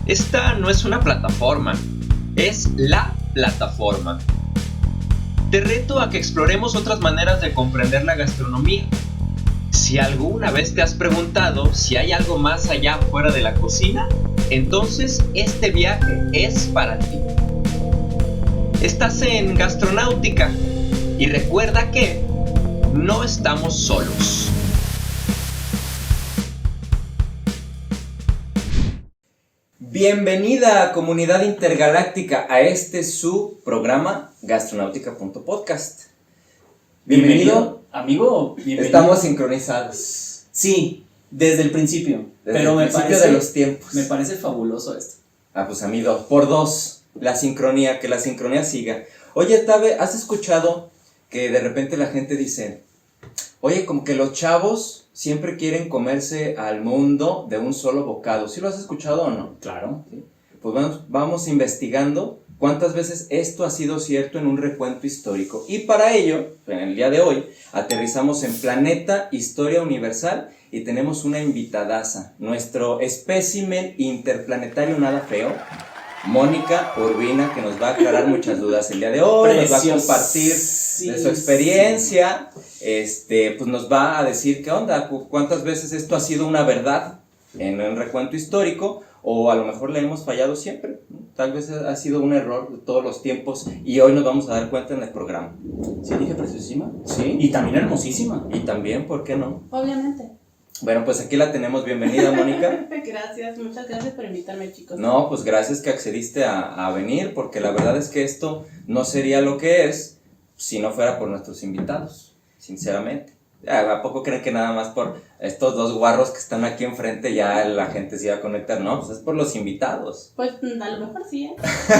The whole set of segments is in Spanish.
Esta no es una plataforma, es la plataforma. Te reto a que exploremos otras maneras de comprender la gastronomía. Si alguna vez te has preguntado si hay algo más allá fuera de la cocina, entonces este viaje es para ti. Estás en Gastronáutica y recuerda que no estamos solos. Bienvenida, comunidad intergaláctica, a este su programa Gastronáutica.podcast. Bienvenido, amigo. Bienvenido. Estamos sincronizados. Sí, desde el principio. Desde pero el principio de los tiempos. Me parece fabuloso esto. Pues amigo, por dos, la sincronía, que la sincronía siga. Oye, Tabe, ¿has escuchado que de repente la gente dice, oye, como que los chavos siempre quieren comerse al mundo de un solo bocado? ¿Sí lo has escuchado o no? Claro. ¿Sí? Pues vamos investigando cuántas veces esto ha sido cierto en un recuento histórico. Y para ello, en el día de hoy, aterrizamos en Planeta Historia Universal y tenemos una invitadaza, nuestro espécimen interplanetario nada feo, Mónica Urbina, que nos va a aclarar muchas dudas el día de hoy, nos va a compartir de su experiencia, pues nos va a decir qué onda, cuántas veces esto ha sido una verdad en un recuento histórico, o a lo mejor le hemos fallado siempre, ¿no? Tal vez ha sido un error de todos los tiempos y hoy nos vamos a dar cuenta en el programa. Sí, dije preciosísima. Sí. Y también hermosísima. Y también, ¿por qué no? Obviamente. Bueno, pues aquí la tenemos. Bienvenida, Mónica. Gracias, muchas gracias por invitarme, chicos. No, pues gracias que accediste a venir, porque la verdad es que esto no sería lo que es si no fuera por nuestros invitados, sinceramente. ¿A poco creen que nada más por estos dos guarros que están aquí enfrente ya la gente se iba a conectar? No, pues es por los invitados. Pues a lo mejor sí, ¿eh?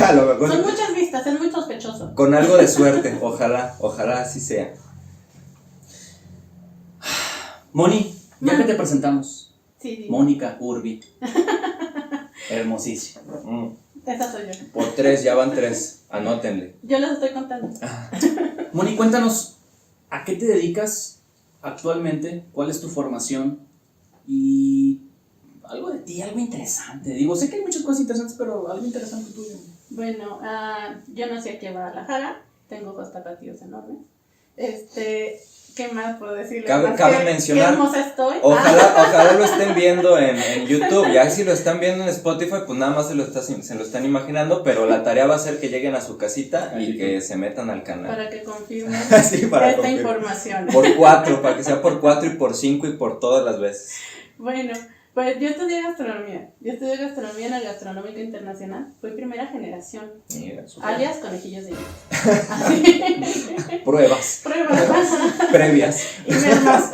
A lo mejor. Son muchas vistas, es muy sospechoso. Con algo de suerte, ojalá así sea. Moni, ya que te presentamos. Sí. Mónica Urbi. Hermosísima. Esa soy yo. Por 3, ya van 3, anótenle. Yo les estoy contando. Moni, cuéntanos, ¿a qué te dedicas actualmente? ¿Cuál es tu formación? Y algo de ti, algo interesante. Digo, sé que hay muchas cosas interesantes, pero algo interesante tuyo. Bueno, yo nací aquí en Guadalajara, tengo ojos tapatíos enormes. ¿Qué más puedo decirle? Cabe mencionar, qué hermosa estoy. Ojalá lo estén viendo en YouTube. Ya si lo están viendo en Spotify, pues nada más se lo están imaginando, pero la tarea va a ser que lleguen a su casita y que se metan al canal. Para que confirmen Sí, para esta confirmar. información. Por 4, para que sea por 4 y por 5 y por todas las veces. Bueno, pues yo estudié gastronomía. Yo estudié gastronomía en el Gastronómico Internacional. Fui primera generación. Mira, Alias conejillos de Indias. Pruebas Pruebas. previas. Y mermas.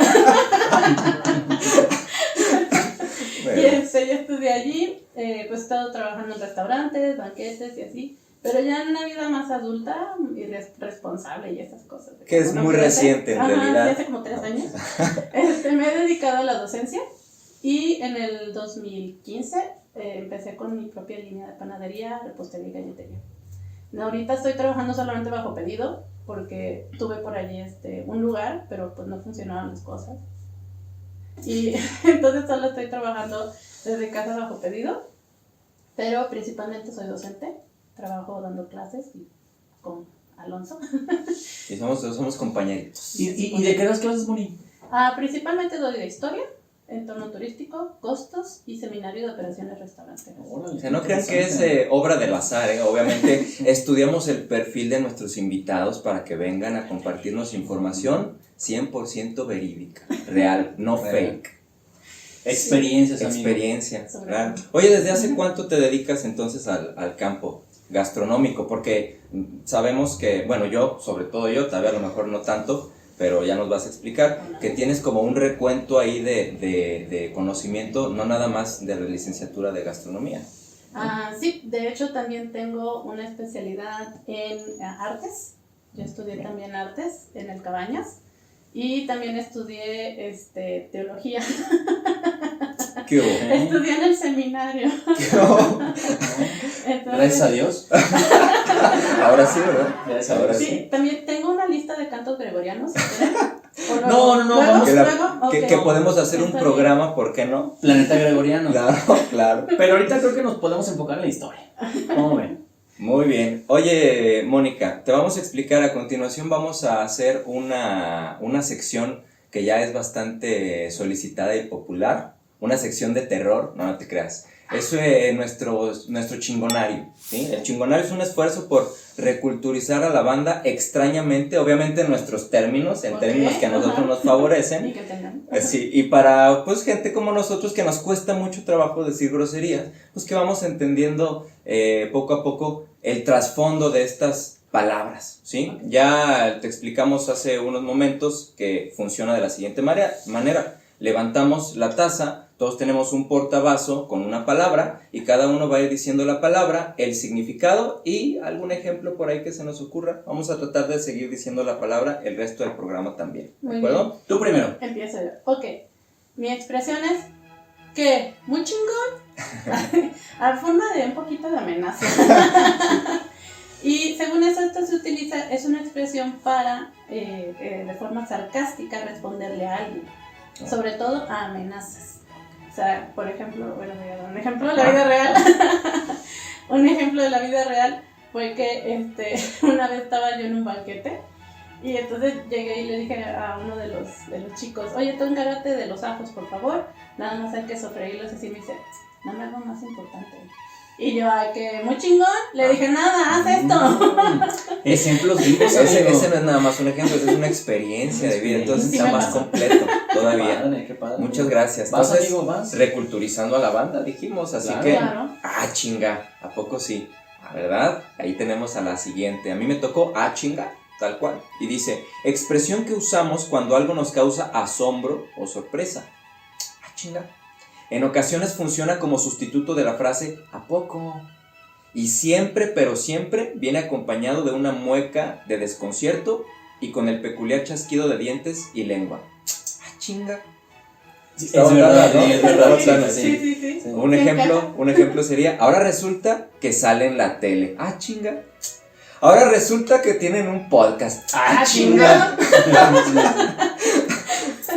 Bueno. Y yo estudié allí. Pues he estado trabajando en restaurantes, banquetes y así. Pero ya en una vida más adulta y responsable y esas cosas. Que es muy reciente en realidad. Sí, hace como 3 años. Me he dedicado a la docencia. Y en el 2015 empecé con mi propia línea de panadería, repostería y galletería. Ahorita estoy trabajando solamente bajo pedido porque tuve por allí un lugar, pero pues no funcionaban las cosas. Y entonces solo estoy trabajando desde casa bajo pedido, pero principalmente soy docente, trabajo dando clases y con Alonso. Y somos compañeritos. ¿Y de qué das clases, Moni? Principalmente doy de historia, entorno turístico, costos y seminario de operaciones restauranteras. O sea, no crean que es obra del azar, ¿eh? Obviamente estudiamos el perfil de nuestros invitados para que vengan a compartirnos información 100% verídica, real, no fake. Experiencias, amigo. Experiencia, claro. Oye, ¿desde hace cuánto te dedicas entonces al campo gastronómico? Porque sabemos que, bueno, yo, sobre todo yo, todavía a lo mejor no tanto, pero ya nos vas a explicar, que tienes como un recuento ahí de conocimiento, no nada más de la licenciatura de gastronomía. Sí, de hecho también tengo una especialidad en artes. Yo estudié también artes en el Cabañas y también estudié teología. ¿Qué hubo? Estudié en el seminario. ¿Qué hubo? Entonces, Gracias a Dios. Ahora sí, ¿verdad? Gracias a Dios. sí, también tengo una lista de cantos gregorianos, si quieren. No, ¿Luego? vamos. ¿Luego? Que Ok. podemos hacer un Está programa, ¿por qué no? Planeta Gregoriano. Claro. Pero ahorita creo que nos podemos enfocar en la historia. ¿Cómo ven? Muy bien. Oye, Mónica, te vamos a explicar a continuación, vamos a hacer una sección que ya es bastante solicitada y popular, una sección de terror, no te creas. Es nuestro chingonario, ¿sí? El chingonario es un esfuerzo por reculturizar a la banda extrañamente, obviamente en nuestros términos, en Ok, términos que a nosotros ajá. nos favorecen. Y que tengan. Sí, y para pues gente como nosotros que nos cuesta mucho trabajo decir groserías, pues que vamos entendiendo poco a poco el trasfondo de estas palabras, ¿sí? Okay. Ya te explicamos hace unos momentos que funciona de la siguiente manera. Levantamos la taza, todos tenemos un portavaso con una palabra y cada uno va a ir diciendo la palabra, el significado y algún ejemplo por ahí que se nos ocurra. Vamos a tratar de seguir diciendo la palabra el resto del programa también, ¿de Muy acuerdo? bien. Tú primero. Empiezo yo. Ok. Mi expresión es que muy chingón. A forma de un poquito de amenaza. Y según eso, esto se utiliza, es una expresión para, de forma sarcástica, responderle a alguien. Sobre todo a amenazas. O sea, por ejemplo, bueno, voy a dar un ejemplo de la vida real. Un ejemplo de la vida real fue que una vez estaba yo en un banquete y entonces llegué y le dije a uno de los chicos, oye, tú encárgate de los ajos, por favor, nada más hay que sofreírlos así. Me dice, dame algo más importante. Y yo, ay, que muy chingón, le dije, nada, haz esto. Ejemplos vivos, Ese amigo. no es nada más un ejemplo, ese es una experiencia de vida, entonces Sí, está me más pasó. completo todavía. Padre, qué padre. Muchas gracias. Vas, Entonces, amigo, vas. reculturizando a la banda, dijimos, así Claro. que, Claro. chinga, ¿a poco sí? ¿Verdad? Ahí tenemos a la siguiente. A mí me tocó chinga, tal cual. Y dice, expresión que usamos cuando algo nos causa asombro o sorpresa. Chinga. En ocasiones funciona como sustituto de la frase ¿a poco? Y siempre, pero siempre, viene acompañado de una mueca de desconcierto y con el peculiar chasquido de dientes y lengua. Chinga. Sí, Está botana, ¿no? sí, es verdad, Está botana, Sí, sí, sí. Sí. Un ejemplo sería, ahora resulta que sale en la tele. Chinga. Ahora resulta que tienen un podcast. Chinga.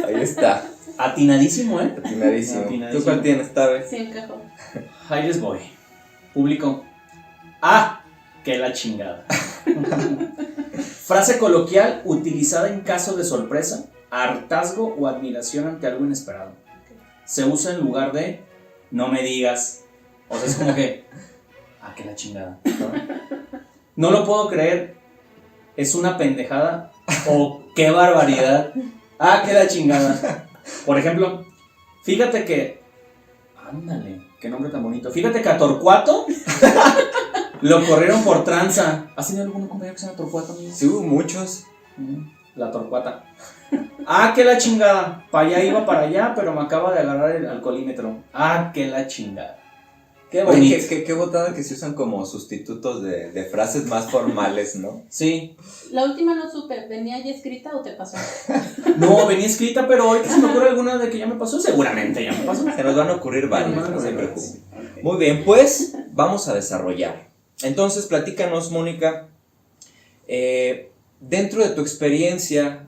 Ahí está. Atinadísimo, ¿eh? Atinadísimo. Atinadísimo. ¿Tú cuál tienes, Tabe? Sí, encajó. Ahí les voy. Público. Que la chingada. Frase coloquial utilizada en caso de sorpresa, hartazgo o admiración ante algo inesperado. Se usa en lugar de no me digas. O sea, es como que que la chingada. No lo puedo creer. Es una pendejada. O qué barbaridad. Que la chingada. Por ejemplo, fíjate que. Ándale, qué nombre tan bonito. Fíjate que a Torcuato lo corrieron por tranza. ¿Has tenido algún compañero que se llama Torcuato, amigo? Sí, hubo muchos. La Torcuata. Que la chingada. Para allá iba para allá, pero me acaba de agarrar el alcoholímetro. Que la chingada. Qué bonito. Oye, qué botada que se usan como sustitutos de frases más formales, ¿no? Sí. La última no supe, ¿venía ya escrita o te pasó? No, venía escrita, pero ahorita se me ocurre alguna de que ya me pasó. Seguramente ya me pasó. Se nos van a ocurrir Ya varias, me van a no se ocurrir preocupen. varias. Muy bien, pues vamos a desarrollar. Entonces, platícanos, Mónica, dentro de tu experiencia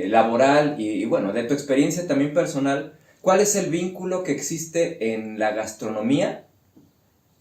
laboral y bueno, de tu experiencia también personal, ¿cuál es el vínculo que existe en la gastronomía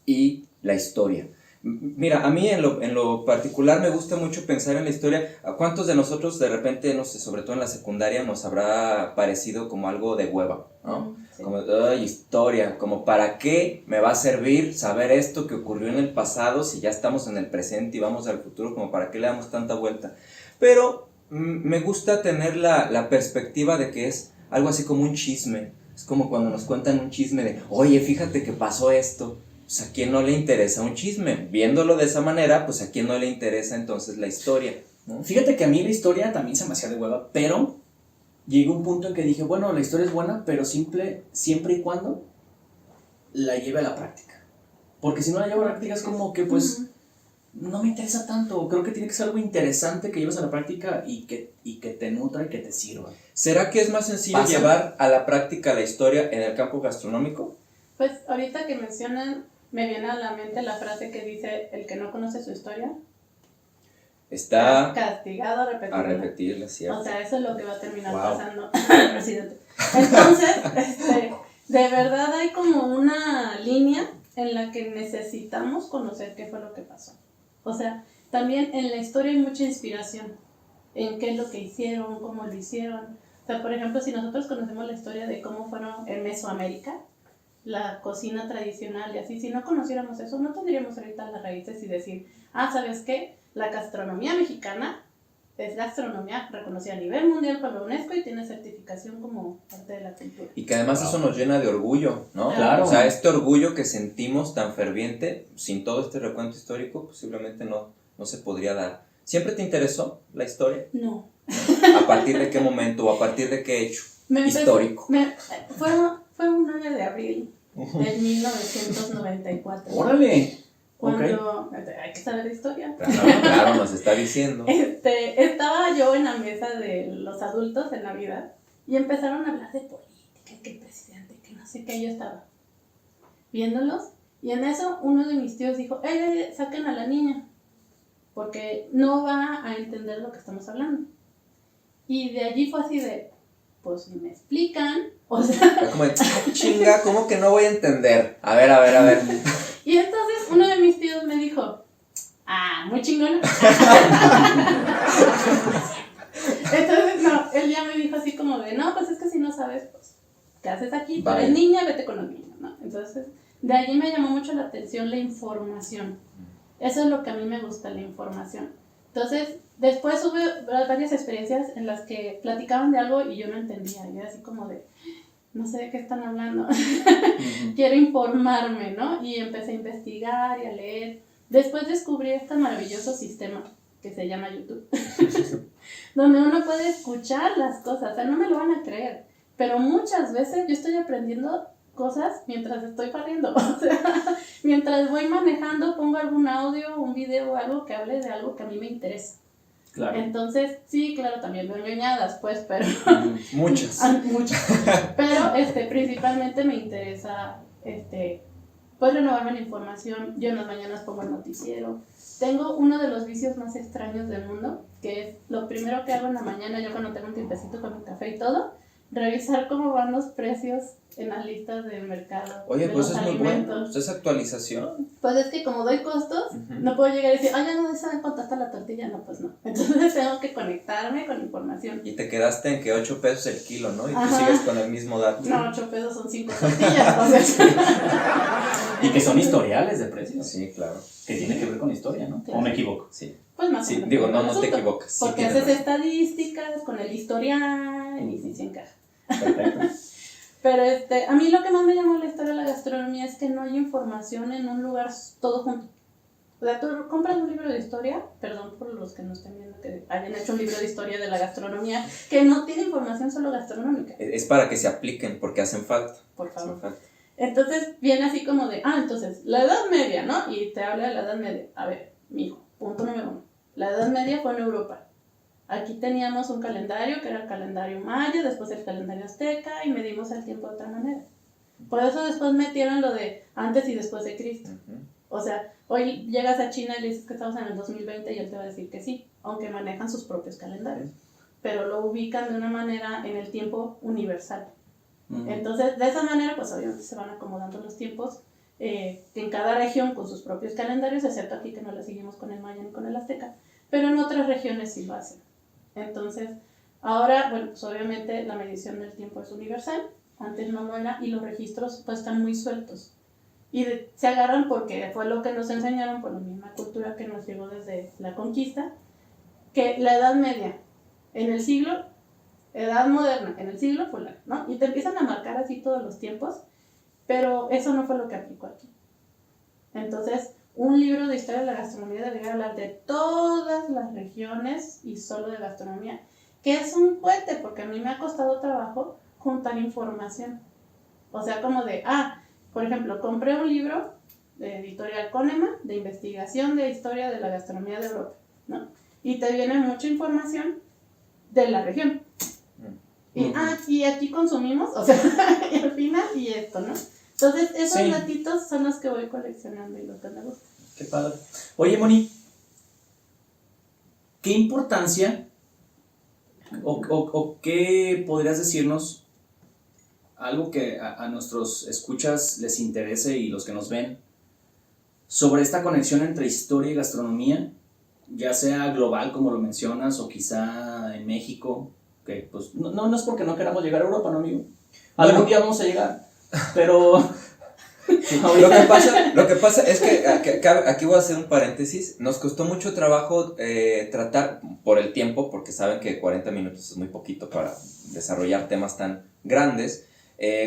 y la historia? Mira, a mí en lo particular me gusta mucho pensar en la historia. ¿A cuántos de nosotros de repente, no sé, sobre todo en la secundaria, nos habrá parecido como algo de hueva, ¿no? Sí. Como, historia, como para qué me va a servir saber esto que ocurrió en el pasado si ya estamos en el presente y vamos al futuro, como para qué le damos tanta vuelta. Pero me gusta tener la perspectiva de que es algo así como un chisme. Es como cuando nos cuentan un chisme de, oye, fíjate que pasó esto. Pues a quién no le interesa un chisme. Viéndolo de esa manera, pues a quién no le interesa entonces la historia, ¿no? Fíjate que a mí la historia también se me hacía de hueva, pero llegó un punto en que dije, bueno, la historia es buena, pero siempre y cuando la lleve a la práctica. Porque si no la llevo a la práctica es como que pues no me interesa tanto. Creo que tiene que ser algo interesante que lleves a la práctica y que te nutra y que te sirva. ¿Será que es más sencillo ¿Pasa? llevar a la práctica la historia en el campo gastronómico? Pues ahorita que mencionan, me viene a la mente la frase que dice, el que no conoce su historia. está castigado a repetirla. a repetirla, ¿cierto? O sea, eso es lo que va a terminar Wow. pasando, presidente. Entonces, de verdad hay como una línea en la que necesitamos conocer qué fue lo que pasó. O sea, también en la historia hay mucha inspiración en qué es lo que hicieron, cómo lo hicieron. O sea, por ejemplo, si nosotros conocemos la historia de cómo fueron en Mesoamérica, la cocina tradicional y así, si no conociéramos eso, no tendríamos ahorita las raíces y decir, ¿sabes qué? La gastronomía mexicana es gastronomía reconocida a nivel mundial por la UNESCO y tiene certificación como parte de la cultura. Y que además eso nos llena de orgullo, ¿no? Claro. O sea, este orgullo que sentimos tan ferviente, sin todo este recuento histórico, posiblemente no se podría dar. ¿Siempre te interesó la historia? No. ¿A partir de qué momento o a partir de qué hecho histórico? Fue un 9 de abril de 1994. ¡Órale! Cuando, hay que saber de historia. Claro, nos está diciendo. Estaba yo en la mesa de los adultos en Navidad y empezaron a hablar de política, que el presidente, que no sé qué, yo estaba viéndolos y en eso uno de mis tíos dijo, saquen a la niña, porque no va a entender lo que estamos hablando. Y de allí fue así de, pues si me explican, o sea... Como de, chinga, ¿cómo que no voy a entender? A ver. Y entonces uno de mis tíos me dijo, muy chingona. Entonces, no, él ya me dijo así como de, no, pues es que si no sabes, pues, ¿qué haces aquí? Tú eres niña, vete con los niños, ¿no? Entonces, de allí me llamó mucho la atención la información. Eso es lo que a mí me gusta, la información. Entonces, después hubo varias experiencias en las que platicaban de algo y yo no entendía. Y era así como de, no sé de qué están hablando. Quiero informarme, ¿no? Y empecé a investigar y a leer. Después descubrí este maravilloso sistema que se llama YouTube, donde uno puede escuchar las cosas. O sea, no me lo van a creer, pero muchas veces yo estoy aprendiendo cosas mientras estoy barriendo. O sea, mientras voy manejando, pongo algún audio, un video o algo que hable de algo que a mí me interesa. Claro. Entonces, sí, claro, también veo ñoñadas, pues, pero... Muchas. Muchas. Pero, principalmente me interesa, pues, renovarme la información. Yo en las mañanas pongo el noticiero. Tengo uno de los vicios más extraños del mundo, que es lo primero que hago en la mañana, yo cuando tengo un tiempecito con mi café y todo, revisar cómo van los precios en las listas de mercado. Oye, de pues los es muy alimentos. bueno. ¿Es actualización? Pues es que como doy costos, no puedo llegar y decir, ya no saben cuánto está la tortilla, no, pues no. Entonces tengo que conectarme con información. Y te quedaste en que 8 pesos el kilo, ¿no? Y tú Ajá. sigues con el mismo dato. No, 8 pesos son 5 tortillas, o sea. Y que son historiales de precios. Sí, claro. Que tiene que ver con historia, ¿no? Claro. ¿O me equivoco? Sí. Pues más o Sí, menos. digo, el no te asunto, equivocas. Sí, Porque tienes haces razón. estadísticas con el historial y sí se encaja. Perfecto. Pero a mí lo que más me llamó la historia de la gastronomía es que no hay información en un lugar todo junto. O sea, tú compras un libro de historia, perdón por los que no estén viendo que hayan hecho un libro de historia de la gastronomía, que no tiene información solo gastronómica. Es para que se apliquen, porque hacen falta. Por favor. Hacen falta. Entonces viene así como de, entonces, la Edad Media, ¿no? Y te habla de la Edad Media. A ver, mijo, punto número 1. La Edad Media fue en Europa. Aquí teníamos un calendario que era el calendario maya, después el calendario azteca y medimos el tiempo de otra manera. Por eso después metieron lo de antes y después de Cristo. O sea, hoy llegas a China y le dices que estamos en el 2020 y él te va a decir que sí, aunque manejan sus propios calendarios. Pero lo ubican de una manera en el tiempo universal. Entonces, de esa manera, pues obviamente se van acomodando los tiempos en cada región con sus propios calendarios, excepto aquí que no lo seguimos con el maya ni con el azteca, pero en otras regiones sí lo hacen. Entonces, ahora, bueno, pues obviamente la medición del tiempo es universal, antes no lo era, y los registros pues están muy sueltos. Y se agarran porque fue lo que nos enseñaron por la misma cultura que nos llegó desde la conquista, que la Edad Media, en el siglo, Edad Moderna, en el siglo fulano, ¿no? Y te empiezan a marcar así todos los tiempos, pero eso no fue lo que aplicó aquí. Entonces, un libro de historia de la gastronomía debería hablar de todas las regiones y solo de gastronomía, que es un cohete, porque a mí me ha costado trabajo juntar información. O sea, como de, por ejemplo, compré un libro de Editorial Kahneman de investigación de historia de la gastronomía de Europa, ¿no? Y te viene mucha información de la región. Y aquí consumimos, o sea, y al final, y esto, ¿no? Entonces, esos datitos son los que voy coleccionando y los que me gustan. Qué padre. Oye, Moni, ¿qué importancia o qué podrías decirnos, algo que a nuestros escuchas les interese y los que nos ven, sobre esta conexión entre historia y gastronomía, ya sea global como lo mencionas o quizá en México, que pues no es porque no queramos llegar a Europa, ¿no, amigo? Algún día vamos a llegar, pero... Lo que pasa es que aquí voy a hacer un paréntesis. Nos costó mucho trabajo tratar por el tiempo, porque saben que 40 minutos es muy poquito para desarrollar temas tan grandes,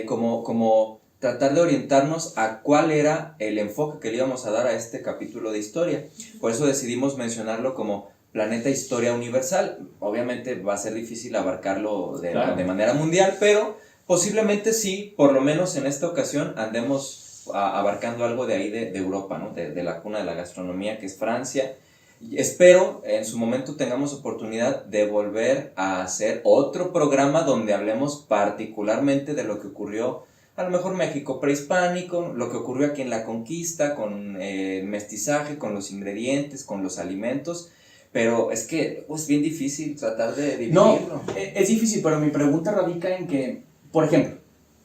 como tratar de orientarnos a cuál era el enfoque que le íbamos a dar a este capítulo de historia. Por eso decidimos mencionarlo como Planeta Historia Universal. Obviamente va a ser difícil abarcarlo de manera mundial, pero posiblemente sí, por lo menos en esta ocasión, andemos abarcando algo de ahí de Europa, ¿no? De la cuna de la gastronomía, que es Francia. Y espero en su momento tengamos oportunidad de volver a hacer otro programa donde hablemos particularmente de lo que ocurrió, a lo mejor México prehispánico, lo que ocurrió aquí en la conquista, con el mestizaje, con los ingredientes, con los alimentos. Pero es que es bien difícil tratar de dividirlo. No, es difícil, pero mi pregunta radica en que, por ejemplo,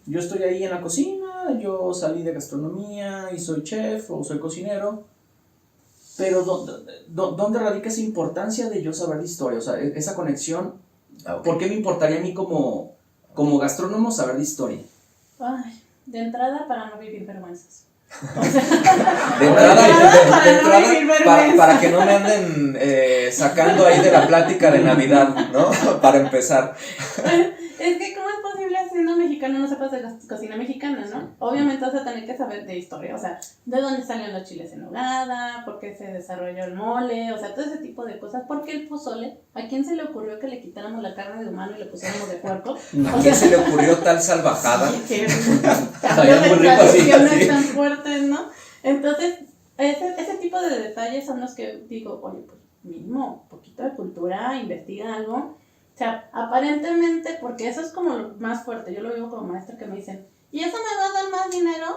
yo estoy ahí en la cocina, yo salí de gastronomía y soy chef o soy cocinero, pero ¿dónde radica esa importancia de yo saber de historia? O sea, esa conexión, Okay. ¿Por qué me importaría a mí como gastrónomo saber de historia? Ay, de entrada para no vivir vergüenzas. De entrada, para que no me anden sacando ahí de la plática de Navidad, ¿no? Para empezar. Es que ¿cómo es posible siendo mexicano no sepas de la cocina mexicana, no? Obviamente vas a tener que saber de historia, o sea, de dónde salieron los chiles en nogada, por qué se desarrolló el mole, o sea, todo ese tipo de cosas. ¿Por qué el pozole? ¿A quién se le ocurrió que le quitáramos la carne de humano y le pusiéramos de puerco? ¿A quién se le ocurrió tal salvajada? Sí, que Sabía muy rico así, tradiciones así. tan fuertes, ¿no? Entonces, ese tipo de detalles son los que digo, oye, pues mínimo, un poquito de cultura, investiga algo. O sea, aparentemente, porque eso es como lo más fuerte, yo lo vivo como maestra que me dicen, ¿y eso me va a dar más dinero?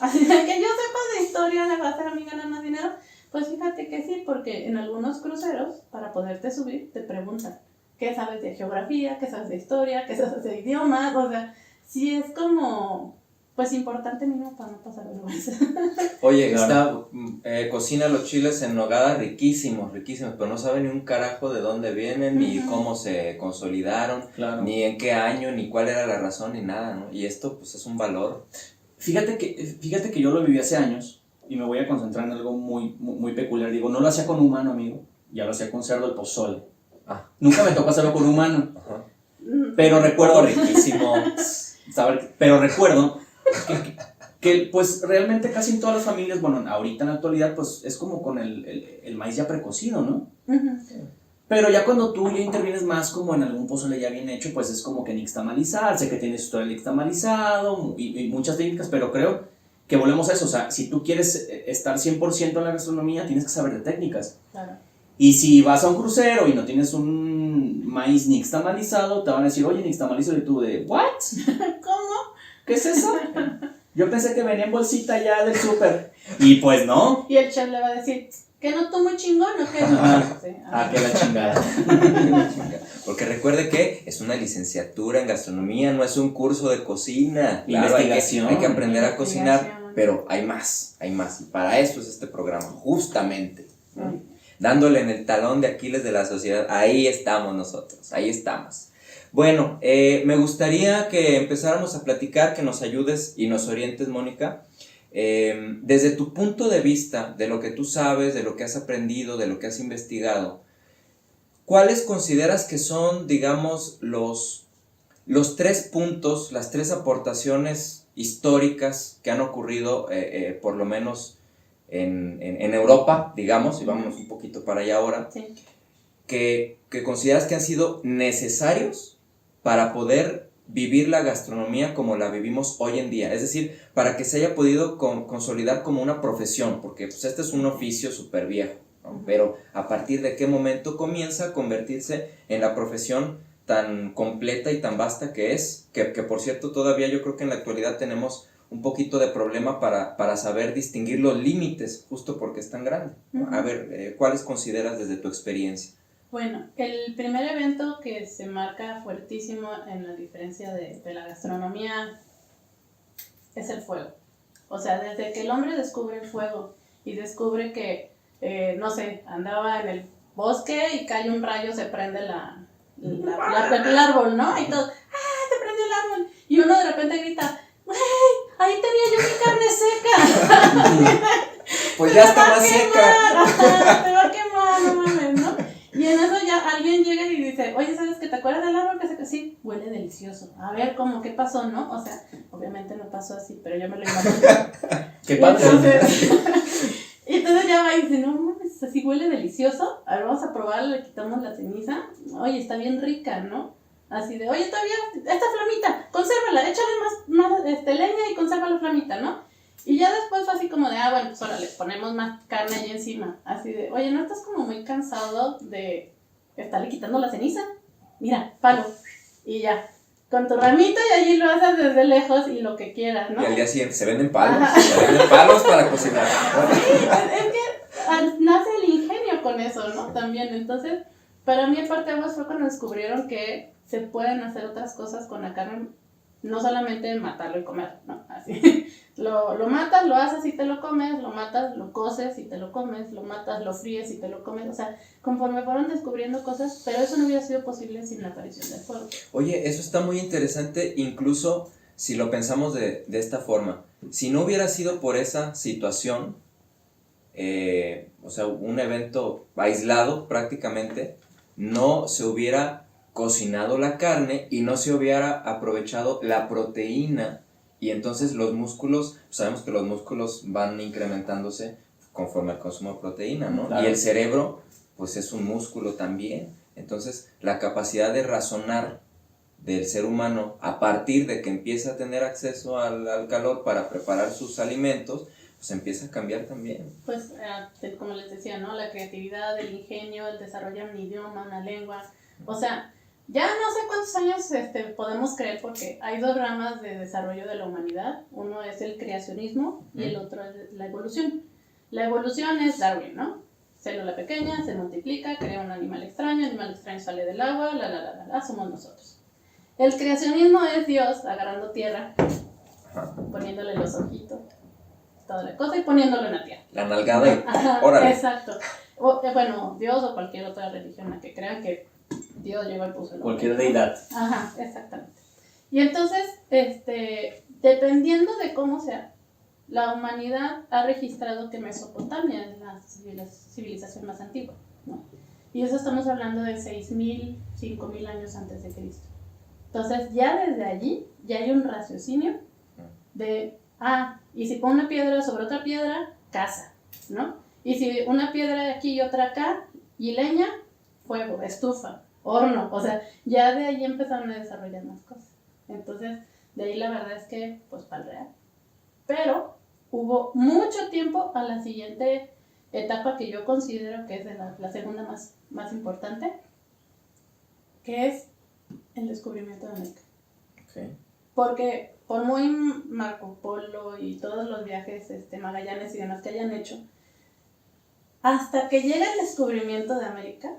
Así de que yo sepa de historia, ¿le va a hacer a mí ganar más dinero? Pues fíjate que sí, porque en algunos cruceros, para poderte subir, te preguntan, ¿qué sabes de geografía? ¿Qué sabes de historia? ¿Qué sabes de idiomas? O sea, sí es como, pues importante mínimo para no pasar vergüenza. Oye, Claro. cocina los chiles en nogada riquísimos, pero no sabe ni un carajo de dónde vienen, ni cómo se consolidaron, Claro. ni en qué año, ni cuál era la razón, ni nada, ¿no? Y esto, pues, es un valor. Fíjate que yo lo viví hace años y me voy a concentrar en algo muy peculiar. Digo, no lo hacía con humano, amigo, ya lo hacía con cerdo, el pozole. Nunca me tocó hacerlo con humano. Ajá. Pero recuerdo riquísimo. pero recuerdo que pues realmente casi en todas las familias, bueno, ahorita en la actualidad, pues es como con el maíz ya precocido, ¿no? Pero ya cuando tú ya intervienes más como en algún pozole ya bien hecho, pues es como que nixtamalizar, sé que tienes historia del nixtamalizado y muchas técnicas, pero creo que volvemos a eso, o sea, si tú quieres estar 100% en la gastronomía, tienes que saber de técnicas. Claro. Y si vas a un crucero y no tienes un maíz nixtamalizado, te van a decir, oye, nixtamalizado, y tú de, ¿what? ¿Cómo? ¿Qué es eso? Yo pensé que venía en bolsita ya del súper. Y pues no. Y el chef le va a decir, ¿que no tú muy chingón o qué? Ajá. Sí, Que la chingada. Porque recuerde que es una licenciatura en gastronomía, no es un curso de cocina. Claro, Investigación. hay que aprender a cocinar, Investigación. pero hay más. Y para eso es este programa, justamente, ¿no? Dándole en el talón de Aquiles de la sociedad. Ahí estamos nosotros, ahí estamos. Bueno, me gustaría que empezáramos a platicar, que nos ayudes y nos orientes, Mónica, desde tu punto de vista, de lo que tú sabes, de lo que has aprendido, de lo que has investigado, ¿cuáles consideras que son, digamos, los 3 puntos, las 3 aportaciones históricas que han ocurrido, por lo menos en Europa, digamos, y vámonos un poquito para allá ahora, Sí. que consideras que han sido necesarios para poder vivir la gastronomía como la vivimos hoy en día? Es decir, para que se haya podido consolidar como una profesión, porque pues este es un oficio súper viejo, ¿no? Pero ¿a partir de qué momento comienza a convertirse en la profesión tan completa y tan vasta que es? Que por cierto, todavía yo creo que en la actualidad tenemos un poquito de problema para saber distinguir los límites, justo porque es tan grande, ¿no? A ver, ¿cuáles consideras desde tu experiencia? Bueno, el primer evento que se marca fuertísimo en la diferencia de la gastronomía es el fuego. O sea, desde que el hombre descubre el fuego y descubre que, no sé, andaba en el bosque y cae un rayo, se prende el árbol, ¿no? Y todo, se prendió el árbol. Y uno de repente grita, ¡ay! Ahí tenía yo mi carne seca. Pues ya está más seca. Te va a quemar, no mames, ¿no? Y en eso ya alguien llega y dice, oye, ¿sabes que te acuerdas del árbol que se... Sí, huele delicioso. A ver, ¿cómo? ¿Qué pasó, no? O sea, obviamente no pasó así, pero yo me lo imagino. ¿Qué pasa? Entonces ya va y dice, no mames, así huele delicioso. A ver, vamos a probarlo, le quitamos la ceniza. Oye, está bien rica, ¿no? Así de, oye, todavía, esta flamita, consérvala, échale más leña y conserva la flamita, ¿no? Y ya después fue así como de, bueno, pues ahora le ponemos más carne ahí encima. Así de, oye, ¿no estás como muy cansado de estarle quitando la ceniza? Mira, palo. Y ya, con tu ramito y allí lo haces desde lejos y lo que quieras, ¿no? Y al día siguiente se venden palos para cocinar. Sí, es que nace el ingenio con eso, ¿no? También, entonces, para mí el parteaguas fue cuando descubrieron que se pueden hacer otras cosas con la carne, no solamente matarlo y comerlo, ¿no? Así. Lo matas, lo haces y te lo comes, lo matas, lo coces y te lo comes, lo matas, lo fríes y te lo comes, o sea, conforme fueron descubriendo cosas, pero eso no hubiera sido posible sin la aparición del fuego. Oye, eso está muy interesante, incluso si lo pensamos de esta forma. Si no hubiera sido por esa situación, o sea, un evento aislado prácticamente, no se hubiera cocinado la carne y no se hubiera aprovechado la proteína. Y entonces los músculos, sabemos que los músculos van incrementándose conforme al consumo de proteína, ¿no? Claro. Y el cerebro, pues es un músculo también. Entonces la capacidad de razonar del ser humano a partir de que empieza a tener acceso al calor para preparar sus alimentos, pues empieza a cambiar también. Pues, como les decía, ¿no? La creatividad, el ingenio, el desarrollar un idioma, una lengua, o sea... Ya no sé cuántos años podemos creer, porque hay dos ramas de desarrollo de la humanidad. Uno es el creacionismo y el otro es la evolución. La evolución es Darwin, ¿no? Célula pequeña, se multiplica, crea un animal extraño sale del agua, somos nosotros. El creacionismo es Dios agarrando tierra, poniéndole los ojitos, toda la cosa y poniéndolo en la tierra. La nalgada y órale. Exacto. Bueno, Dios o cualquier otra religión a que crean que Dios llegó y puso el cualquier deidad. Ajá, exactamente. Y entonces, dependiendo de cómo sea, la humanidad ha registrado que Mesopotamia es la civilización más antigua, ¿no? Y eso estamos hablando de 6.000, 5.000 años antes de Cristo. Entonces, ya desde allí, ya hay un raciocinio de, y si pongo una piedra sobre otra piedra, casa, ¿no? Y si una piedra de aquí y otra acá, y leña, fuego, estufa, horno, o sea, ya de ahí empezaron a desarrollar más cosas. Entonces, de ahí la verdad es que, pues, para el real. Pero hubo mucho tiempo a la siguiente etapa que yo considero que es de la segunda más importante, que es el descubrimiento de América. Okay. Porque por muy Marco Polo y todos los viajes Magallanes y demás que hayan hecho, hasta que llega el descubrimiento de América,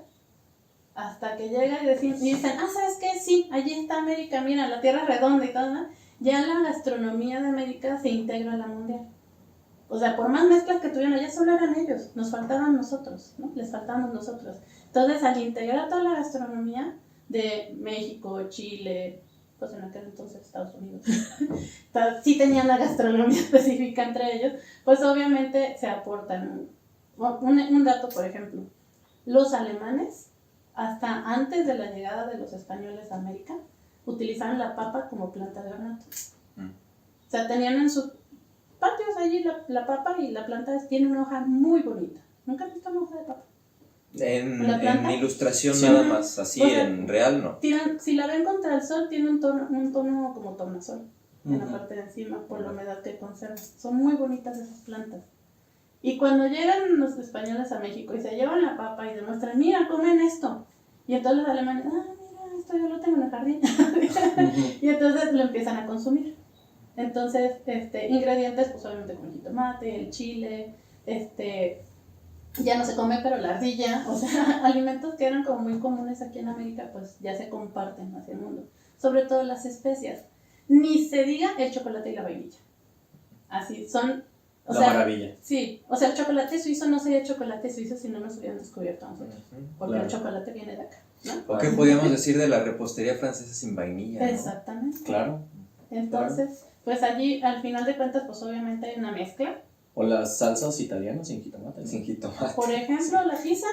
hasta que llega y dicen, ¿sabes qué? Sí, allí está América, mira, la Tierra es redonda y todo, ¿no? Ya la gastronomía de América se integra a la mundial. O sea, por más mezclas que tuvieran, ya solo eran ellos, nos faltaban nosotros, ¿no? Les faltábamos nosotros. Entonces, al integrar toda la gastronomía de México, Chile, pues en aquel entonces Estados Unidos, sí tenían la gastronomía específica entre ellos, pues obviamente se aportan. Un dato, por ejemplo, los alemanes, hasta antes de la llegada de los españoles a América, utilizaban la papa como planta de ornato. O sea, tenían en sus patios allí la papa, y la planta tiene una hoja muy bonita. ¿Nunca has visto una hoja de papa? En ilustración sí, nada más, así, o sea, en real no. Si la ven contra el sol, tiene un tono como tornasol en la parte de encima, por la humedad que conserva. Son muy bonitas esas plantas. Y cuando llegan los españoles a México y se llevan la papa y demuestran, mira, comen esto. Y entonces los alemanes, mira, esto yo lo tengo en el jardín. Y entonces lo empiezan a consumir. Entonces, ingredientes, pues obviamente con jitomate, el chile, ya no se come, pero la ardilla, o sea, alimentos que eran como muy comunes aquí en América, pues ya se comparten hacia el mundo. Sobre todo las especias. Ni se diga el chocolate y la vainilla. Así, son... O La sea, maravilla. Sí, o sea, el chocolate suizo no sería chocolate suizo si no nos hubieran descubierto a nosotros. Porque Claro. el chocolate viene de acá, ¿no? ¿O qué podríamos decir de la repostería francesa sin vainilla? ¿No? Exactamente. Claro. Entonces, pues allí, al final de cuentas, pues obviamente hay una mezcla. O las salsas italianas sin jitomate, ¿no? Sin jitomate. Por ejemplo, la pizza,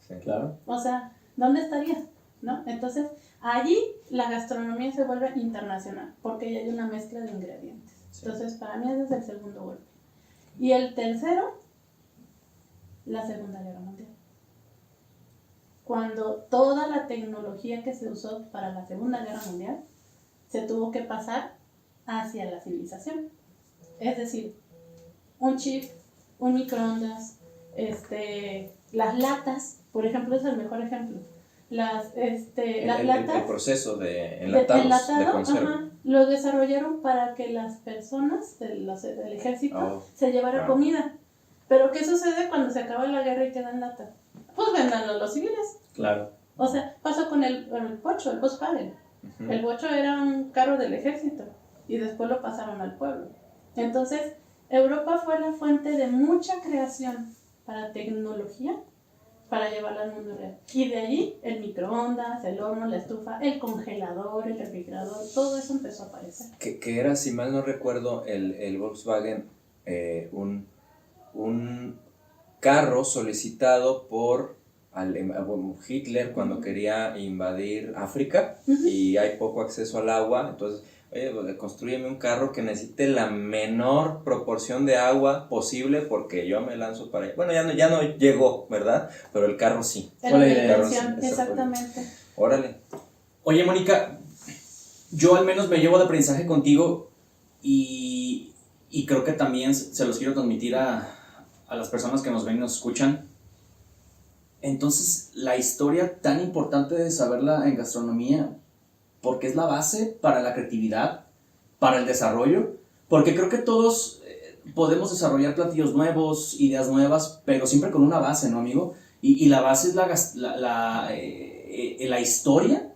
Sí. Claro. o sea, ¿dónde estaría? ¿No? Entonces, allí la gastronomía se vuelve internacional, porque ya hay una mezcla de ingredientes. Sí. Entonces, para mí ese es el segundo golpe. Y el tercero, la Segunda Guerra Mundial. Cuando toda la tecnología que se usó para la Segunda Guerra Mundial se tuvo que pasar hacia la civilización. Es decir, un chip, un microondas, las latas, por ejemplo, es el mejor ejemplo. Las latas... El proceso de de enlatados, de conserva. ajá, lo desarrollaron para que las personas del ejército Oh, se llevaran claro. comida. Pero ¿qué sucede cuando se acaba la guerra y quedan latas? Pues véndanlo a los civiles. Claro. O sea, pasó con el bocho, el Volkswagen. Ujú. El bocho era un carro del ejército y después lo pasaron al pueblo. Entonces, Europa fue la fuente de mucha creación para tecnología para llevarla al mundo real. Y de ahí el microondas, el horno, la estufa, el congelador, el refrigerador, todo eso empezó a aparecer. Que era, si mal no recuerdo, el Volkswagen, un carro solicitado por Hitler cuando quería invadir África y hay poco acceso al agua, entonces, oye, pues, construyeme un carro que necesite la menor proporción de agua posible porque yo me lanzo para allá. Bueno, ya no llegó, ¿verdad? Pero el carro sí. Era Fue la la idea, invención, sí, esa fue. exactamente. Órale. Oye, Mónica, yo al menos me llevo de aprendizaje contigo y creo que también se los quiero transmitir a las personas que nos ven y nos escuchan. Entonces, la historia tan importante de saberla en gastronomía, porque es la base para la creatividad, para el desarrollo, porque creo que todos podemos desarrollar platillos nuevos, ideas nuevas, pero siempre con una base, ¿no, amigo? Y la base es la historia,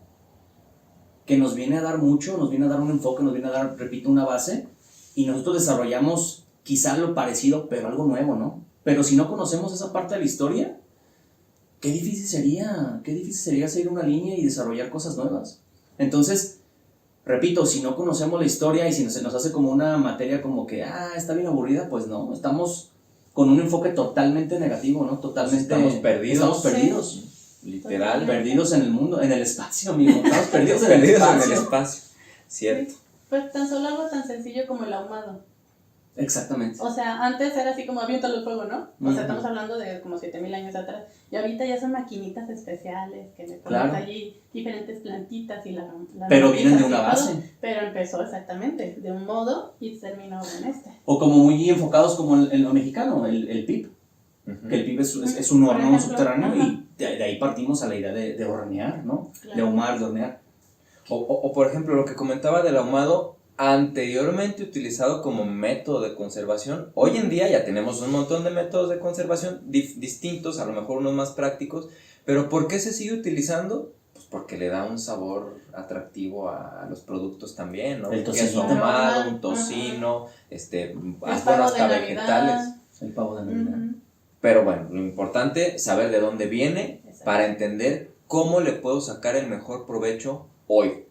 que nos viene a dar mucho, nos viene a dar un enfoque, nos viene a dar, repito, una base, y nosotros desarrollamos quizá lo parecido, pero algo nuevo, ¿no? Pero si no conocemos esa parte de la historia, qué difícil sería seguir una línea y desarrollar cosas nuevas. Entonces, repito, si no conocemos la historia y si se nos hace como una materia como que, está bien aburrida, pues no, estamos con un enfoque totalmente negativo, ¿no? Totalmente... Estamos perdidos. Estamos perdidos. Literal. Perdidos en el mundo, en el espacio, amigo. Estamos perdidos en el Perdidos en espacio. el espacio. Cierto. Sí. Pues tan solo algo tan sencillo como el ahumado. Exactamente. O sea, antes era así como aviéntalo el fuego, ¿no? O Ujú. sea, estamos hablando de como 7000 años atrás. Y ahorita ya son maquinitas especiales que le pones Claro. allí diferentes plantitas y la Pero vienen de armonizas y una todo. base. Pero empezó exactamente de un modo y terminó en este. O como muy enfocados como en lo mexicano, el PIB. Ujú. Que el PIB es un Por horno ejemplo, subterráneo ajá. y de ahí partimos a la idea de hornear, ¿no? Claro. De ahumar, de hornear. O, por ejemplo, lo que comentaba del ahumado, anteriormente utilizado como método de conservación, hoy en día ya tenemos un montón de métodos de conservación distintos, a lo mejor unos más prácticos, pero ¿por qué se sigue utilizando? Pues porque le da un sabor atractivo a los productos también, ¿no? El Que es tocinito. ahumado, Ajá. un tocino, El bueno, pavo hasta de vegetales. Navidad. El pavo de Navidad. Ujú. Pero bueno, lo importante es saber de dónde viene Exacto. para entender cómo le puedo sacar el mejor provecho hoy.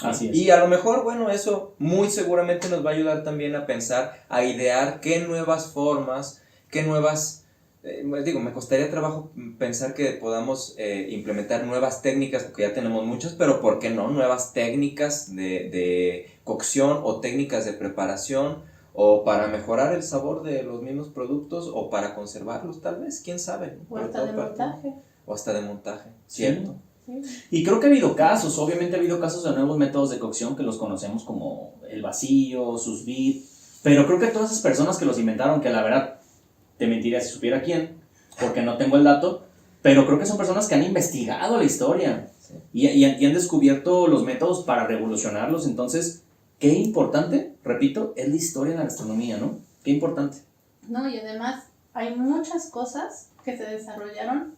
Así es. Y a lo mejor, bueno, eso muy seguramente nos va a ayudar también a pensar, a idear qué nuevas formas, qué nuevas... me costaría trabajo pensar que podamos implementar nuevas técnicas, porque ya tenemos muchas, pero ¿por qué no? Nuevas técnicas de cocción o técnicas de preparación, o para mejorar el sabor de los mismos productos, o para conservarlos tal vez, quién sabe. O Pero hasta de todo parte- montaje. O hasta de montaje, Sí. ¿cierto? Sí. Y creo que ha habido casos, obviamente ha habido casos de nuevos métodos de cocción que los conocemos como el vacío, sous vide, pero creo que todas esas personas que los inventaron, que la verdad te mentiría si supiera quién, porque no tengo el dato, pero creo que son personas que han investigado la historia Sí. y han descubierto los métodos para revolucionarlos, entonces qué importante, repito, es la historia en la gastronomía, ¿no? Qué importante. No, y además hay muchas cosas que se desarrollaron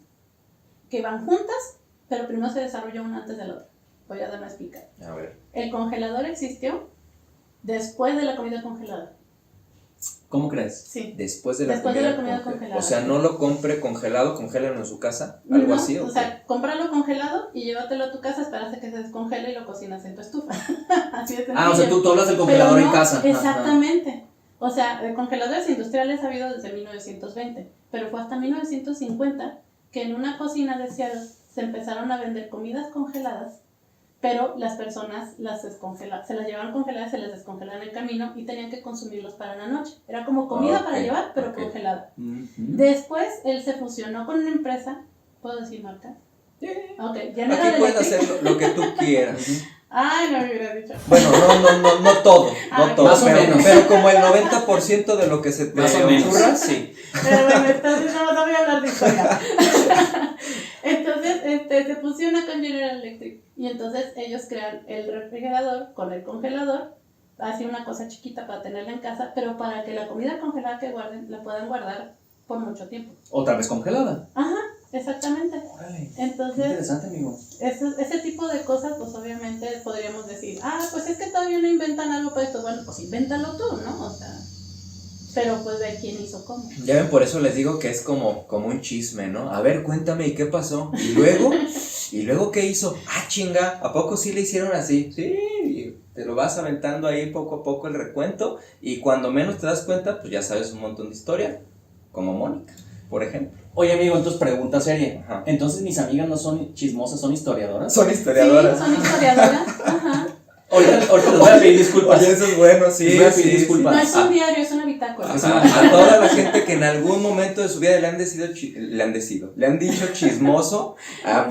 que van juntas, pero primero se desarrolló una antes de la otra. Voy a darme a explicar. A ver. El congelador existió después de la comida congelada. ¿Cómo crees? Sí. Después de la comida congelada. O sea, no lo compre congelado, congélalo en su casa, algo No, así. O sea, cómpralo congelado y llévatelo a tu casa, esperas a que se descongele y lo cocinas en tu estufa. Así de sencillo. O sea, tú hablas del congelador Pero en casa. Exactamente. O sea, de congeladores industriales ha habido desde 1920, pero fue hasta 1950 que en una cocina de Seattle se empezaron a vender comidas congeladas, pero las personas se las llevaban congeladas, se las descongelaban en el camino y tenían que consumirlos para la noche. Era como comida para llevar, pero congelada. Después él se fusionó con una empresa, ¿puedo decir marca? Ok, General Aquí puedes Electric. hacer lo que tú quieras. Ay, no me hubiera dicho. Bueno, no todo, no todo. Más o menos. Pero como el 90% de lo que se te Más o menos. ocurra, sí. Pero bueno, entonces no voy a hablar de historia. Entonces, se fusiona con General Electric y entonces ellos crean el refrigerador con el congelador, así una cosa chiquita para tenerla en casa, pero para que la comida congelada que guarden la puedan guardar por mucho tiempo. Otra vez congelada. Ajá, exactamente. Órale. Entonces, Interesante, amigo. ese tipo de cosas, pues obviamente podríamos decir, pues es que todavía no inventan algo para esto. Bueno, pues invéntalo tú, ¿no? O sea, pero pues ve quién hizo cómo. Ya ven, por eso les digo que es como un chisme, ¿no? A ver, cuéntame, ¿y qué pasó? ¿Y luego qué hizo? Ah, chinga, ¿a poco sí le hicieron así? Sí, y te lo vas aventando ahí poco a poco el recuento y cuando menos te das cuenta, pues ya sabes un montón de historia, como Mónica, por ejemplo. Oye, amigo, entonces pregunta seria. Ajá. Entonces mis amigas no son chismosas, son historiadoras. Son historiadoras. Sí, son historiadoras. Ajá. Ahorita les voy a pedir disculpas. Oye, eso es bueno, sí. Les voy a pedir sí, disculpas. No es un diario, es una bitácora. A toda la gente que en algún momento de su vida le han dicho chismoso,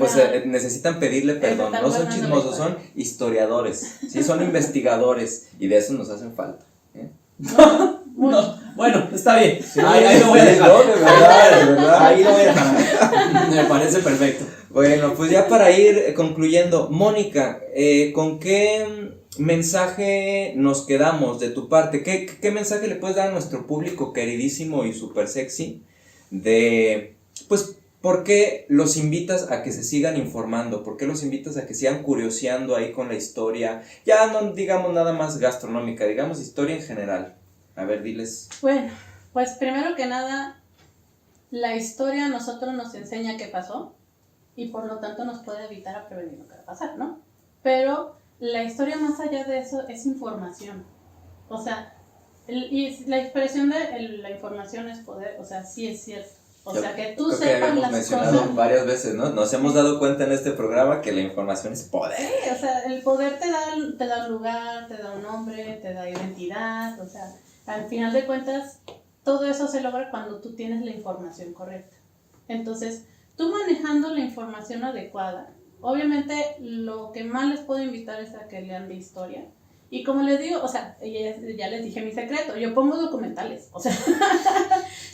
pues necesitan pedirle perdón. No son chismosos, son historiadores, sí, son investigadores y de eso nos hacen falta. No, bueno, está bien. Sí, ahí lo voy a sí, dejar. no, de verdad. Ahí lo voy a dejar. Me parece perfecto. Bueno, pues ya para ir concluyendo, Mónica, ¿con qué mensaje nos quedamos de tu parte? ¿Qué mensaje le puedes dar a nuestro público queridísimo y súper sexy de, pues, por qué los invitas a que se sigan informando? ¿Por qué los invitas a que sigan curioseando ahí con la historia? Ya no digamos nada más gastronómica, digamos historia en general. A ver, diles. Bueno, pues primero que nada, la historia a nosotros nos enseña qué pasó y por lo tanto nos puede evitar a prevenir lo que va a pasar, ¿no? Pero la historia más allá de eso es información. O sea, y la expresión de la información es poder, o sea, sí es cierto. O sea, que tú Creo que sepas habíamos las mencionado cosas. varias veces, ¿no? Nos hemos dado cuenta en este programa que la información es poder. Sí, o sea, el poder te da un lugar, te da un nombre, te da identidad, o sea, al final de cuentas, todo eso se logra cuando tú tienes la información correcta. Entonces, tú manejando la información adecuada, obviamente lo que más les puedo invitar es a que lean de historia. Y como les digo, o sea, ya les dije mi secreto, yo pongo documentales, o sea,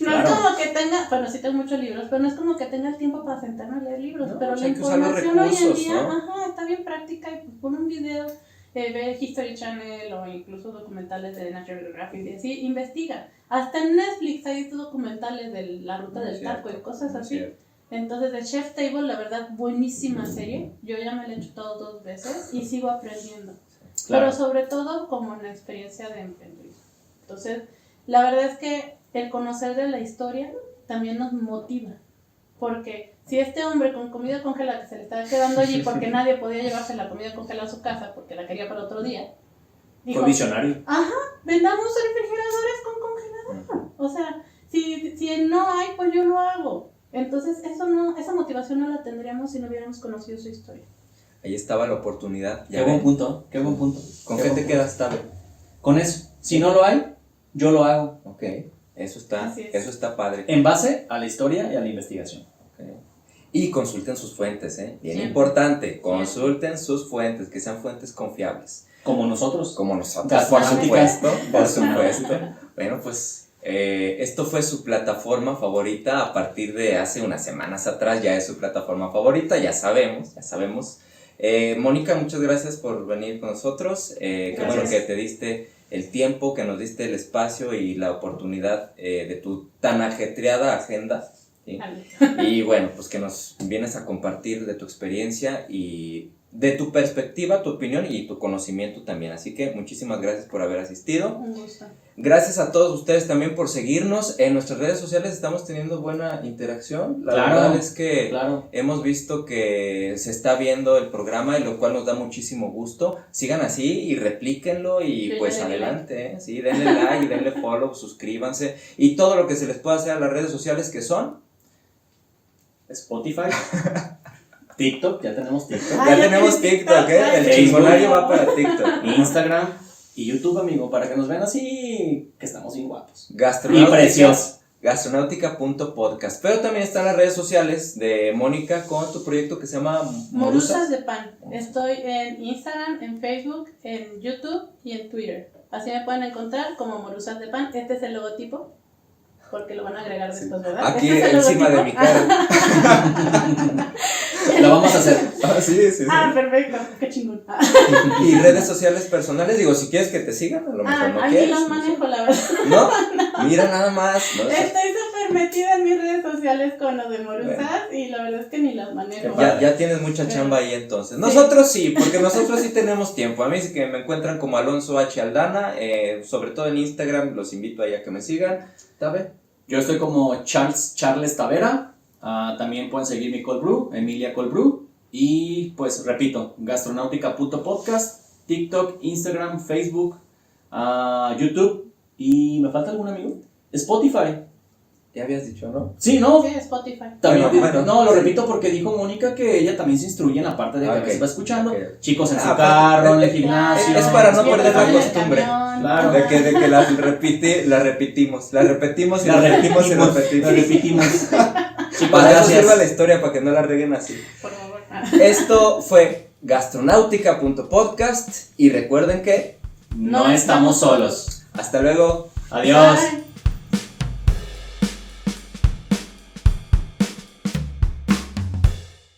no Claro. es como que tenga, bueno, sí tengo muchos libros, pero no es como que tenga el tiempo para sentarme a leer libros, No, pero pues la hay que usar los información hoy en recursos, día, ¿no? está bien práctica y pues pon un video, ve History Channel o incluso documentales de National Geographic y así, investiga. Hasta en Netflix hay estos documentales de la ruta del taco y cosas así. Entonces, The Chef's Table, la verdad, buenísima serie. Yo ya me la he hecho todo 2 veces y sigo aprendiendo. Claro. Pero sobre todo como una experiencia de emprendedurismo. Entonces, la verdad es que el conocer de la historia también nos motiva. Porque si este hombre con comida congelada que se le estaba quedando allí porque nadie podía llevarse la comida congelada a su casa porque la quería para otro día, dijo, Fue visionario. vendamos refrigeradores con congelador. O sea, si no hay, pues yo lo hago. Entonces, esa motivación no la tendríamos si no hubiéramos conocido su historia. Ahí estaba la oportunidad. Qué buen punto, qué buen punto. ¿Con Qué qué buen te punto. quedas, Tabe? Con eso. Si no lo hay, yo lo hago. Ok, eso Así es. está padre. En base a la historia y a la investigación. Okay. Y consulten sus fuentes, bien Siempre. importante, consulten sus fuentes, que sean fuentes confiables. Como nosotros. Como nosotros, por Gastronómicas. supuesto, por supuesto. Bueno, pues esto fue su plataforma favorita a partir de hace unas semanas atrás, ya es su plataforma favorita, ya sabemos. Mónica, muchas gracias por venir con nosotros. Qué bueno que te diste el tiempo, que nos diste el espacio y la oportunidad de tu tan ajetreada agenda. ¿Sí? Y bueno, pues que nos vienes a compartir de tu experiencia y de tu perspectiva, tu opinión y tu conocimiento también. Así que muchísimas gracias por haber asistido. Un gusto. Gracias a todos ustedes también por seguirnos. En nuestras redes sociales estamos teniendo buena interacción. La verdad es que hemos visto que se está viendo el programa y lo cual nos da muchísimo gusto. Sigan así y replíquenlo y pues adelante. Sí, denle like, denle follow, suscríbanse y todo lo que se les pueda hacer a las redes sociales que son Spotify, TikTok, ya tenemos TikTok. Ya tenemos TikTok, el chingonario va para TikTok. Instagram y YouTube, amigo, para que nos vean así, que estamos bien guapos. Y preciosos. Gastronautica.podcast. Pero también están las redes sociales de Mónica con tu proyecto que se llama Morusas de Pan. Estoy en Instagram, en Facebook, en YouTube y en Twitter. Así me pueden encontrar como Morusas de Pan. Este es el logotipo. Porque lo van a agregar después, ¿verdad? Aquí ¿Este es encima de mi cara. Lo vamos a hacer. Sí. Perfecto. Qué chingón. Y redes sociales personales, digo, si quieres que te sigan, a lo mejor no quieres. Aquí los manejo, la verdad. ¿No? Mira nada más. ¿No? Estoy súper metida en mis redes sociales con lo de Morusas y la verdad es que ni las manejo. Ya tienes mucha chamba ahí entonces. Nosotros sí, porque nosotros sí tenemos tiempo. A mí sí que me encuentran como Alonso H. Aldana, sobre todo en Instagram, los invito ahí a que me sigan. ¿Tabe? Yo estoy como Charles Tavera. También pueden seguir mi Cold Brew, Emilia Cold Brew. Y pues repito, gastronautica.podcast, TikTok, Instagram, Facebook, YouTube. ¿Y me falta algún amigo? Spotify. Ya habías dicho, ¿no? Sí, ¿no? Sí, Spotify. También, bueno, no, lo repito porque dijo Mónica que ella también se instruye en la parte de que a veces va escuchando. Chicos en su carro, en el gimnasio. Es para no perder la costumbre. Claro. De que la repetimos. La repetimos. Chicos, Para eso gracias. sirva la historia, para que no la reguen así. Por favor. Esto fue gastronautica.podcast y recuerden que No estamos solos. hasta luego. Adiós. Bye.